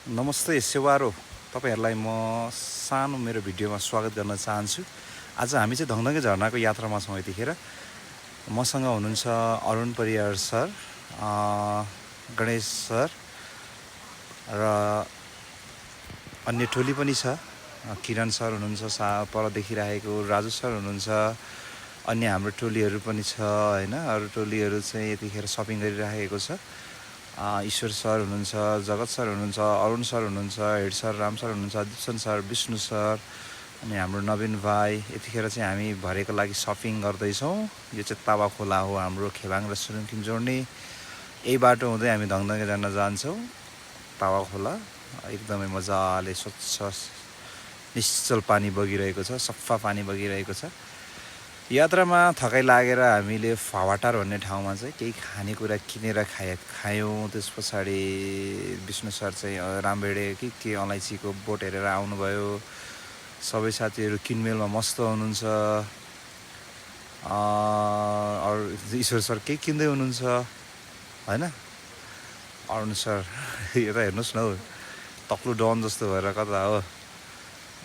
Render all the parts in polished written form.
नमस्ते सेवारो तपाईहरुलाई म सानो मेरो भिडियोमा स्वागत गर्न चाहन्छु। आज हामी चाहिँ धङधङे झरनाको यात्रामा छौं। यतिखेर मसँग हुनुहुन्छ अरुण परियार सर, गणेश सर र अन्य टोली पनि छ। किरण सर हुनुहुन्छ पर देखिरहेको, राजु सर हुनुहुन्छ, अन्य हाम्रो टोलीहरु पनि छ हैन। अरु टोलीहरु चाहिँ यतिखेर शपिङ गरिरहेको छ। ईश्वर सर हुनुहुन्छ, जगत सर हुनुहुन्छ, अरुण सर हुनुहुन्छ, हेड सर, राम सर हुनुहुन्छ, दिप्सन सर, विष्णु सर, अनि हाम्रो नवीन भाइ। यतिखेर चाहिँ हामी भरेको लागि शपिङ गर्दैछौँ। यो चाहिँ तावा खोला हो, हाम्रो खेबाङ र सुरुङखिम जोड्ने। यही बाटो हुँदै हामी धङधङे जान जान्छौँ। तावा खोला एकदमै मजाले स्वच्छ निश्चल पानी बगिरहेको छ, सफा पानी बगिरहेको छ। यात्रामा थकाइ लागेर हामीले फावाटार भन्ने ठाउँमा चाहिँ केही खानेकुरा किनेर खायौँ। त्यस पछाडि विष्णु सर चाहिँ रामभेडे के अलैँचीको बोट हेरेर आउनुभयो। सबै साथीहरू किनमेलमा मस्त हुनुहुन्छ। ईश्वर सर केही किन्दै हुनुहुन्छ हैन। अरुण सर यता हेर्नुहोस् न हौ, तक्लु डन जस्तो भएर कता हो।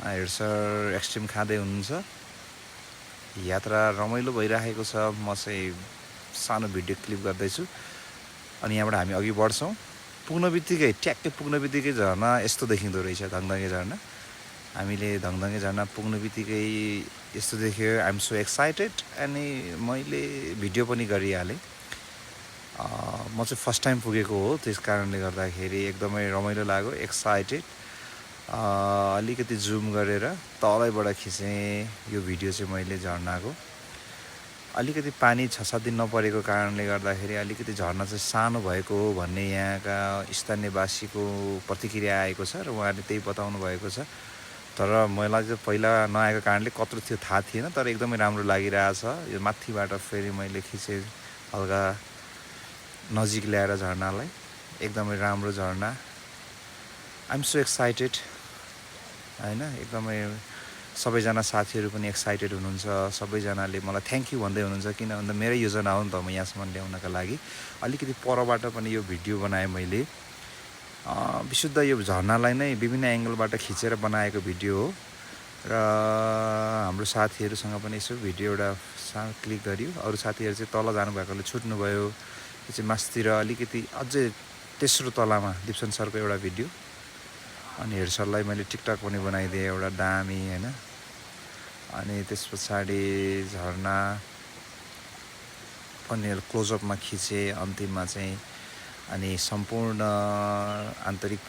हेड सर एक्सट्रिम खाँदै हुनुहुन्छ। यात्रा रमाइलो भइरहेको छ। म चाहिँ सानो भिडियो क्लिप गर्दैछु अनि यहाँबाट हामी अघि बढ्छौँ। ठ्याक्कै पुग्नबित्तिकै झरना यस्तो देखिँदो रहेछ, धङधङे झरना। हामीले धङधङे झरना पुग्नबित्तिकै यस्तो देख्यो। I am so excited. अनि मैले भिडियो पनि गरिहालेँ। म चाहिँ फर्स्ट टाइम पुगेको हो, त्यस कारणले गर्दाखेरि एकदमै रमाइलो लाग्यो, एक्साइटेड। अलिकति जुम गरेर तलैबाट खिचेँ यो भिडियो चाहिँ मैले झरनाको। अलिकति पानी 6-7 दिन नपरेको कारणले गर्दाखेरि अलिकति झरना चाहिँ सानो भएको हो भन्ने यहाँका स्थानीयवासीको प्रतिक्रिया आएको छ र उहाँले त्यही बताउनु भएको छ। तर मलाई चाहिँ पहिला नआएको कारणले कत्रो थियो थाहा थिएन, तर एकदमै राम्रो लागिरहेछ। यो माथिबाट फेरि मैले खिचेँ, हल्का नजिक ल्याएर झरनालाई। एकदमै राम्रो झरना। आइ एम सो एक्साइटेड हैन। एकदमै सबैजना साथीहरू पनि एक्साइटेड हुनुहुन्छ। सबैजनाले मलाई थ्याङ्क यू भन्दै हुनुहुन्छ, किन भन्दा मेरै योजना हो नि त म यहाँसम्म ल्याउनका लागि। अलिकति परबाट पनि यो भिडियो बनाएँ मैले। विशुद्ध यो झरनालाई नै विभिन्न एङ्गलबाट खिचेर बनाएको भिडियो हो र हाम्रो साथीहरूसँग पनि यसो भिडियो एउटा सानो क्लिक गरियो। अरू साथीहरू चाहिँ तल जानुभएकोले छुट्नुभयो। यो चाहिँ मास्तिर अलिकति अझै तेस्रो तलामा दिप्सन सरको एउटा भिडियो। अनि हेड सरलाई मैले टिकटक पनि बनाइदिएँ एउटा दामी हैन। अनि त्यस पछाडि झरना पनि क्लोजअपमा खिचेँ अन्तिममा चाहिँ। अनि सम्पूर्ण आन्तरिक